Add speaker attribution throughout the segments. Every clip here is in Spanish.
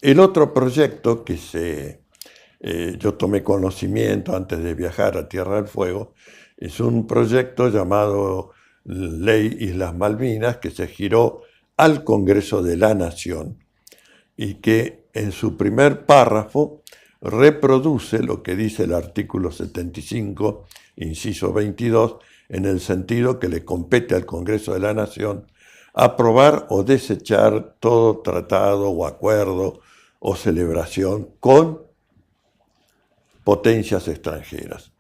Speaker 1: El otro proyecto yo tomé conocimiento antes de viajar a Tierra del Fuego es un proyecto llamado Ley Islas Malvinas que se giró al Congreso de la Nación y que en su primer párrafo reproduce lo que dice el artículo 75, inciso 22, en el sentido que le compete al Congreso de la Nación aprobar o desechar todo tratado o acuerdo o celebración con potencias extranjeras.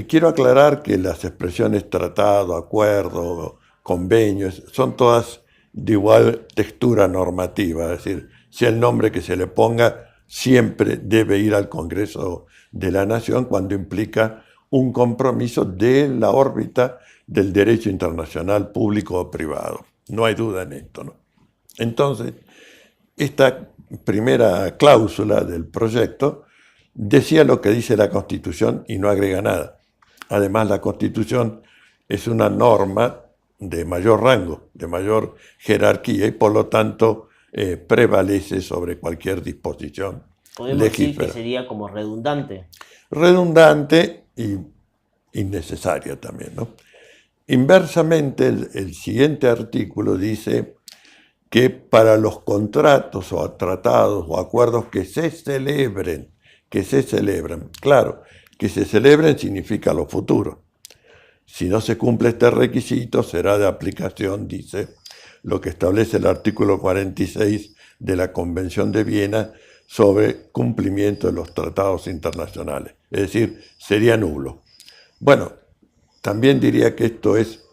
Speaker 1: Quiero aclarar que las expresiones tratado, acuerdo, convenios, son todas de igual textura normativa, es decir, sea el nombre que se le ponga, siempre debe ir al Congreso de la Nación cuando implica un compromiso de la órbita del derecho internacional público o privado. No hay duda en esto, ¿no? Entonces, esta primera cláusula del proyecto decía lo que dice la Constitución y no agrega nada. Además, la Constitución es una norma de mayor rango, de mayor jerarquía y por lo tanto prevalece sobre cualquier disposición
Speaker 2: Podemos decir que
Speaker 1: legífera.
Speaker 2: sería como redundante.
Speaker 1: Redundante y innecesaria también, ¿no? Inversamente, el siguiente artículo dice que para los contratos o tratados o acuerdos que se celebren, claro, que se celebren significa lo futuro. Si no se cumple este requisito, será de aplicación, dice, lo que establece el artículo 46 de la Convención de Viena sobre cumplimiento de los tratados internacionales. Es decir, sería nulo. Bueno, también diría que esto es,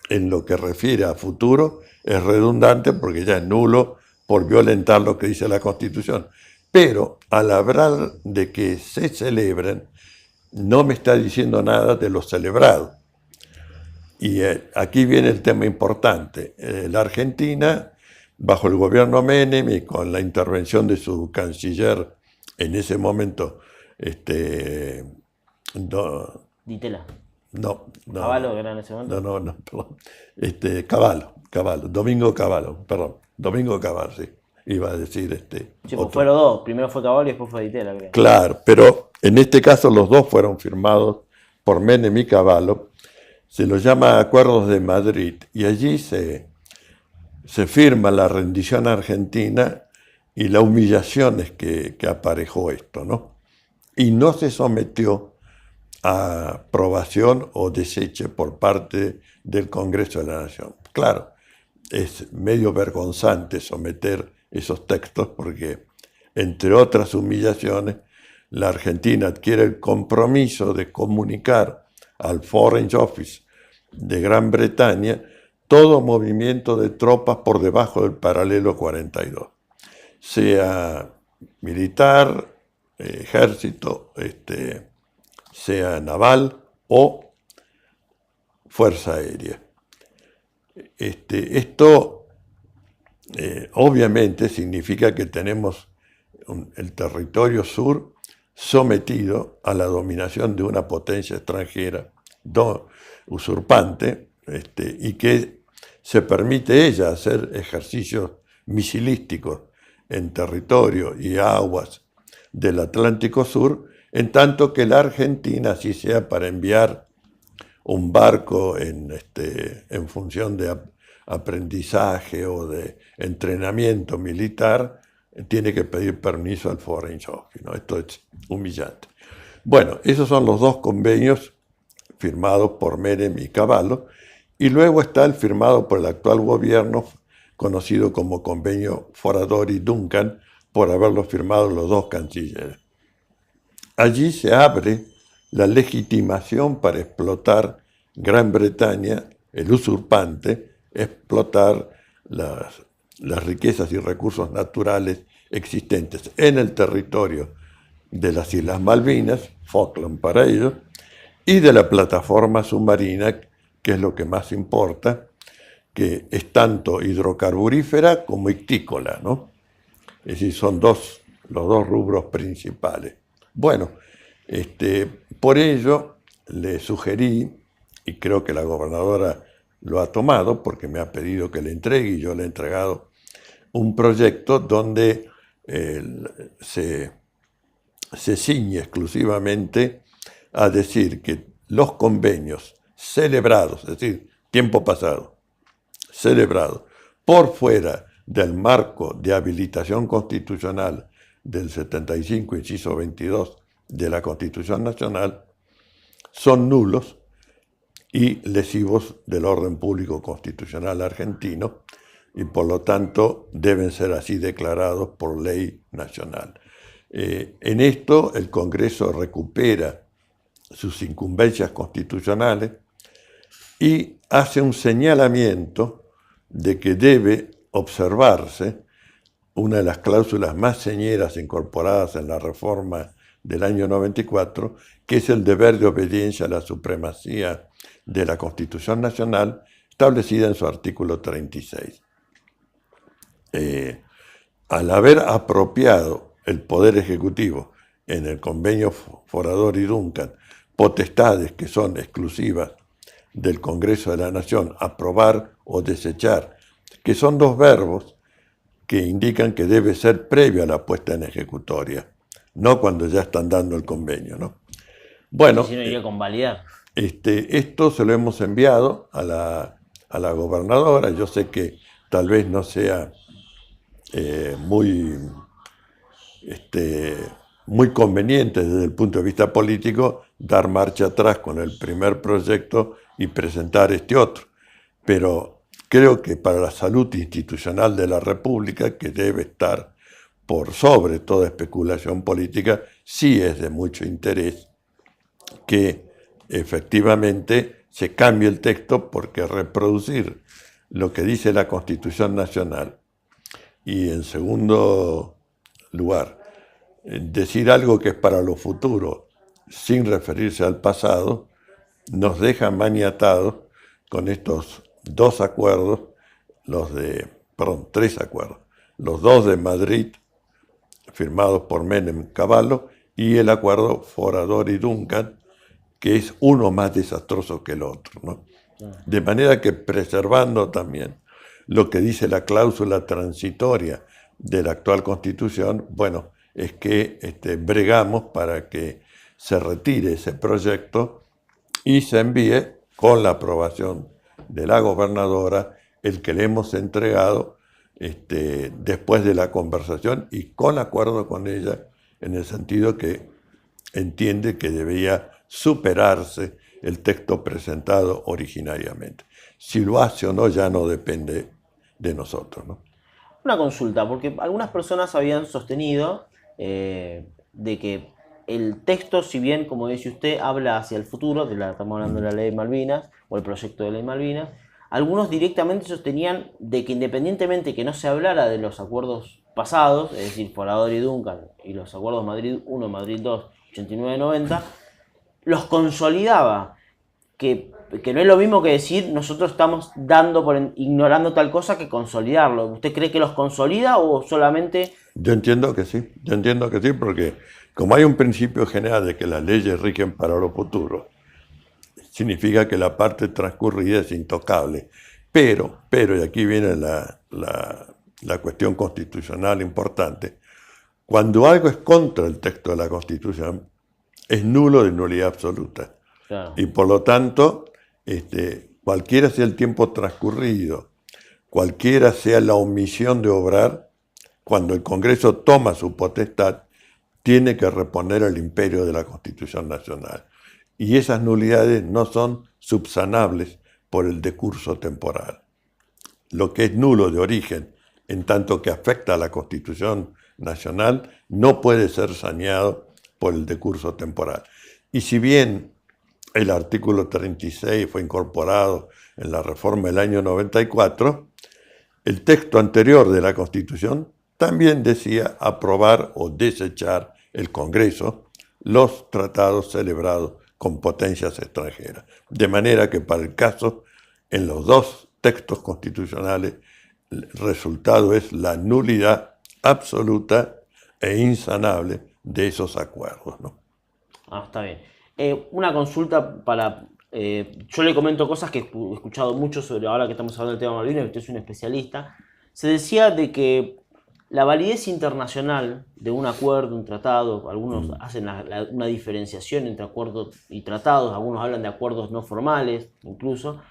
Speaker 1: en lo que refiere a futuro, es redundante porque ya es nulo por violentar lo que dice la Constitución. Pero al hablar de que se celebren, no me está diciendo nada de lo celebrado. Y aquí viene el tema importante. La Argentina, bajo el gobierno Menem y con la intervención de su canciller en ese momento, no,
Speaker 2: Ditela.
Speaker 1: no,
Speaker 2: Caballo,
Speaker 1: no,
Speaker 2: que era en ese
Speaker 1: no,
Speaker 2: momento.
Speaker 1: no, no, perdón. Cavallo, Domingo Cavallo, perdón, Domingo Cavallo, sí, iba a decir
Speaker 2: Sí, pues
Speaker 1: otro.
Speaker 2: fueron dos. Primero fue Caballo y después fue Ditela, creo.
Speaker 1: Claro, pero en este caso los dos fueron firmados por Menem y Cavallo. Se los llama Acuerdos de Madrid y allí se firma la rendición argentina y las humillaciones que aparejó esto, ¿no? Y no se sometió a aprobación o deseche por parte del Congreso de la Nación. Claro, es medio vergonzante someter esos textos porque, entre otras humillaciones, la Argentina adquiere el compromiso de comunicar al Foreign Office de Gran Bretaña todo movimiento de tropas por debajo del paralelo 42, sea militar, ejército, sea naval o fuerza aérea. Esto obviamente significa que tenemos el territorio sur sometido a la dominación de una potencia extranjera usurpante y que se permite ella hacer ejercicios misilísticos en territorio y aguas del Atlántico Sur, en tanto que la Argentina, si sea para enviar un barco en función de aprendizaje o de entrenamiento militar, tiene que pedir permiso al Foreign Office, ¿no? Esto es humillante. Bueno, esos son los dos convenios firmados por Menem y Cavallo, y luego está el firmado por el actual gobierno, conocido como Convenio Foradori-Duncan, por haberlo firmado los dos cancilleres. Allí se abre la legitimación para explotar Gran Bretaña, el usurpante, explotar las riquezas y recursos naturales existentes en el territorio de las Islas Malvinas, Falkland para ellos, y de la plataforma submarina, que es lo que más importa, que es tanto hidrocarburífera como ictícola, ¿no? Es decir, son los dos rubros principales. Bueno, por ello le sugerí, y creo que la gobernadora lo ha tomado porque me ha pedido que le entregue y yo le he entregado un proyecto donde se ciñe exclusivamente a decir que los convenios celebrados, es decir, tiempo pasado, celebrados por fuera del marco de habilitación constitucional del 75, inciso 22 de la Constitución Nacional, son nulos y lesivos del orden público constitucional argentino y por lo tanto deben ser así declarados por ley nacional. En esto el Congreso recupera sus incumbencias constitucionales y hace un señalamiento de que debe observarse una de las cláusulas más señeras incorporadas en la reforma del año 94, que es el deber de obediencia a la supremacía de la Constitución Nacional, establecida en su artículo 36. Al haber apropiado el Poder Ejecutivo en el convenio Forador y Duncan potestades que son exclusivas del Congreso de la Nación, aprobar o desechar, que son dos verbos que indican que debe ser previo a la puesta en ejecutoria, no cuando ya están dando el convenio, ¿no? Bueno,
Speaker 2: Si no iría a convalidar.
Speaker 1: esto se lo hemos enviado a la gobernadora. Yo sé que tal vez no sea muy conveniente desde el punto de vista político dar marcha atrás con el primer proyecto y presentar este otro. Pero creo que para la salud institucional de la República, que debe estar por sobre toda especulación política, sí es de mucho interés que efectivamente se cambie el texto, porque reproducir lo que dice la Constitución Nacional y, en segundo lugar, decir algo que es para lo futuro sin referirse al pasado, nos deja maniatados con estos dos acuerdos, tres acuerdos, los dos de Madrid firmados por Menem Cavallo y el acuerdo Forador y Duncan, que es uno más desastroso que el otro, ¿no? De manera que, preservando también lo que dice la cláusula transitoria de la actual Constitución, bueno, es que bregamos para que se retire ese proyecto y se envíe con la aprobación de la gobernadora el que le hemos entregado después de la conversación y con acuerdo con ella, en el sentido que entiende que debía superarse el texto presentado originariamente. Si lo hace o no ya no depende de nosotros, ¿no?
Speaker 2: Una consulta, porque algunas personas habían sostenido de que el texto, si bien, como dice usted, habla hacia el futuro, estamos hablando de la ley de Malvinas o el proyecto de ley Malvinas, algunos directamente sostenían de que, independientemente que no se hablara de los acuerdos pasados, es decir, Forador y Duncan y los acuerdos Madrid 1, Madrid 2, 89-90, los consolidaba, que no es lo mismo que decir nosotros estamos ignorando tal cosa que consolidarlo. ¿Usted cree que los consolida o solamente...?
Speaker 1: Yo entiendo que sí, porque como hay un principio general de que las leyes rigen para lo futuro, significa que la parte transcurrida es intocable. Pero, y aquí viene la cuestión constitucional importante, cuando algo es contra el texto de la Constitución, es nulo de nulidad absoluta.
Speaker 2: Claro.
Speaker 1: Y por lo tanto, cualquiera sea el tiempo transcurrido, cualquiera sea la omisión de obrar, cuando el Congreso toma su potestad, tiene que reponer el imperio de la Constitución Nacional. Y esas nulidades no son subsanables por el decurso temporal. Lo que es nulo de origen, en tanto que afecta a la Constitución Nacional, no puede ser saneado por el decurso temporal. Y si bien el artículo 36 fue incorporado en la reforma del año 94, el texto anterior de la Constitución también decía aprobar o desechar el Congreso los tratados celebrados con potencias extranjeras. De manera que para el caso, en los dos textos constitucionales, el resultado es la nulidad absoluta e insanable de esos acuerdos, ¿no?
Speaker 2: Está bien. Una consulta para... yo le comento cosas que he escuchado mucho sobre, ahora que estamos hablando del tema Malvinas, que usted es un especialista. Se decía de que La validez internacional de un acuerdo, un tratado, algunos hacen una diferenciación entre acuerdos y tratados, algunos hablan de acuerdos no formales incluso.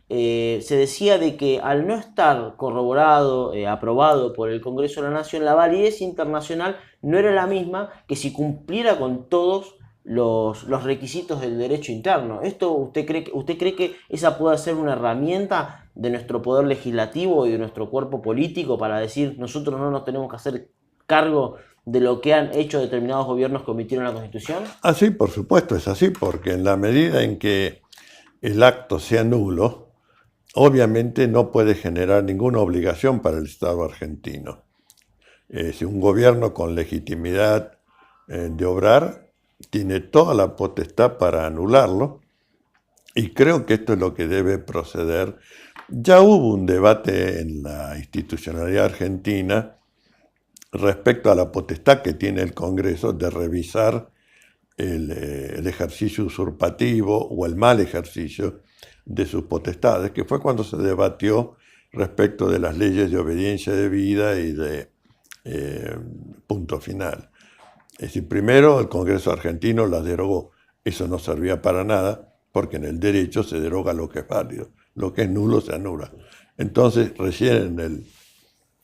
Speaker 2: Se decía de que al no estar corroborado, aprobado por el Congreso de la Nación, la validez internacional no era la misma que si cumpliera con todos los requisitos del derecho interno. ¿Esto usted cree que esa puede ser una herramienta de nuestro poder legislativo y de nuestro cuerpo político para decir nosotros no nos tenemos que hacer cargo de lo que han hecho determinados gobiernos que omitieron la Constitución?
Speaker 1: Ah, sí, por supuesto, es así, porque en la medida en que el acto sea nulo, obviamente no puede generar ninguna obligación para el Estado argentino. Si un gobierno con legitimidad de obrar tiene toda la potestad para anularlo, y creo que esto es lo que debe proceder. Ya hubo un debate en la institucionalidad argentina respecto a la potestad que tiene el Congreso de revisar el ejercicio usurpativo o el mal ejercicio de sus potestades, que fue cuando se debatió respecto de las leyes de obediencia debida y de punto final. Es decir, primero el Congreso argentino las derogó. Eso no servía para nada, porque en el derecho se deroga lo que es válido, lo que es nulo se anula. Entonces, recién en el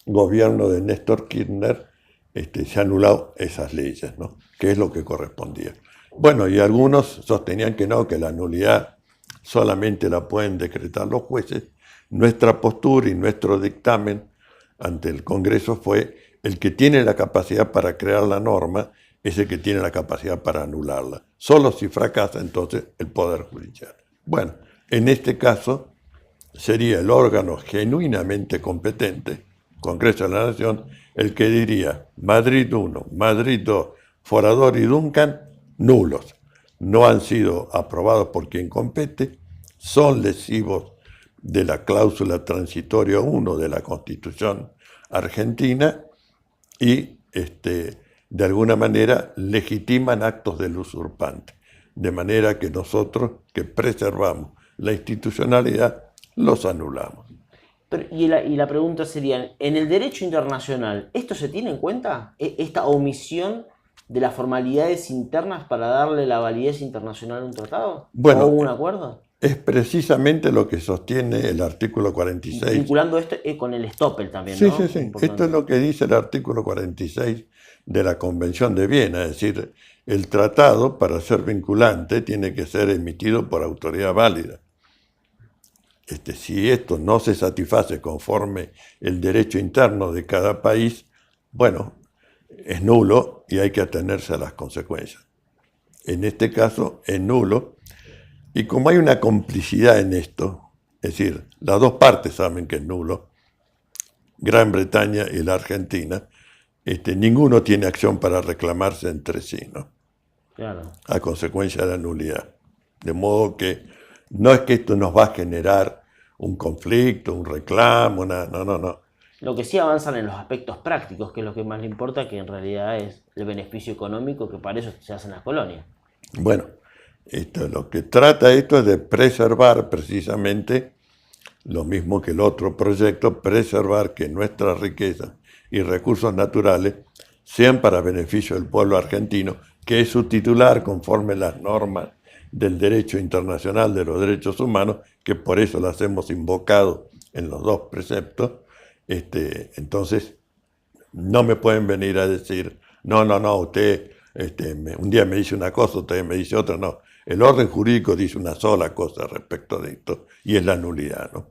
Speaker 1: gobierno de Néstor Kirchner se han anulado esas leyes, ¿no? Que es lo que correspondía. Bueno, y algunos sostenían que no, que la nulidad solamente la pueden decretar los jueces. Nuestra postura y nuestro dictamen ante el Congreso fue: el que tiene la capacidad para crear la norma es el que tiene la capacidad para anularla. Solo si fracasa entonces el Poder Judicial. Bueno, en este caso sería el órgano genuinamente competente, Congreso de la Nación, el que diría: Madrid 1, Madrid 2, Forador y Duncan, nulos. No han sido aprobados por quien compete, son lesivos de la cláusula transitoria 1 de la Constitución argentina y de alguna manera legitiman actos del usurpante. De manera que nosotros, que preservamos la institucionalidad, los anulamos.
Speaker 2: Pero, y la pregunta sería, ¿en el derecho internacional esto se tiene en cuenta? ¿Esta omisión de las formalidades internas para darle la validez internacional a un tratado?
Speaker 1: Bueno,
Speaker 2: ¿O un acuerdo?
Speaker 1: Es precisamente lo que sostiene el artículo 46.
Speaker 2: Vinculando esto con el Stoppel también,
Speaker 1: Sí,
Speaker 2: ¿no?
Speaker 1: sí, sí.
Speaker 2: Importante.
Speaker 1: Esto es lo que dice el artículo 46 de la Convención de Viena. Es decir, el tratado, para ser vinculante, tiene que ser emitido por autoridad válida. Si esto no se satisface conforme el derecho interno de cada país, bueno, es nulo y hay que atenerse a las consecuencias. En este caso es nulo, y como hay una complicidad en esto, es decir, las dos partes saben que es nulo, Gran Bretaña y la Argentina, ninguno tiene acción para reclamarse entre sí, ¿no?
Speaker 2: Claro.
Speaker 1: A consecuencia de la nulidad. De modo que no es que esto nos va a generar un conflicto, un reclamo, nada, no.
Speaker 2: Lo que sí avanzan en los aspectos prácticos, que es lo que más le importa, que en realidad es el beneficio económico, que para eso se hacen las colonias.
Speaker 1: Bueno, lo que trata esto es de preservar precisamente lo mismo que el otro proyecto, preservar que nuestras riquezas y recursos naturales sean para beneficio del pueblo argentino, que es su titular conforme las normas del derecho internacional de los derechos humanos, que por eso las hemos invocado en los dos preceptos. Entonces, no me pueden venir a decir, no, usted un día me dice una cosa, usted me dice otra, no. El orden jurídico dice una sola cosa respecto de esto, y es la nulidad, ¿no?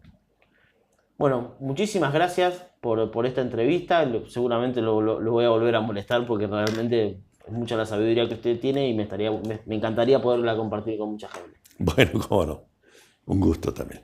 Speaker 2: Bueno, muchísimas gracias por esta entrevista. Seguramente lo voy a volver a molestar porque realmente es mucha la sabiduría que usted tiene y me encantaría poderla compartir con mucha gente.
Speaker 1: Bueno, cómo no. Un gusto también.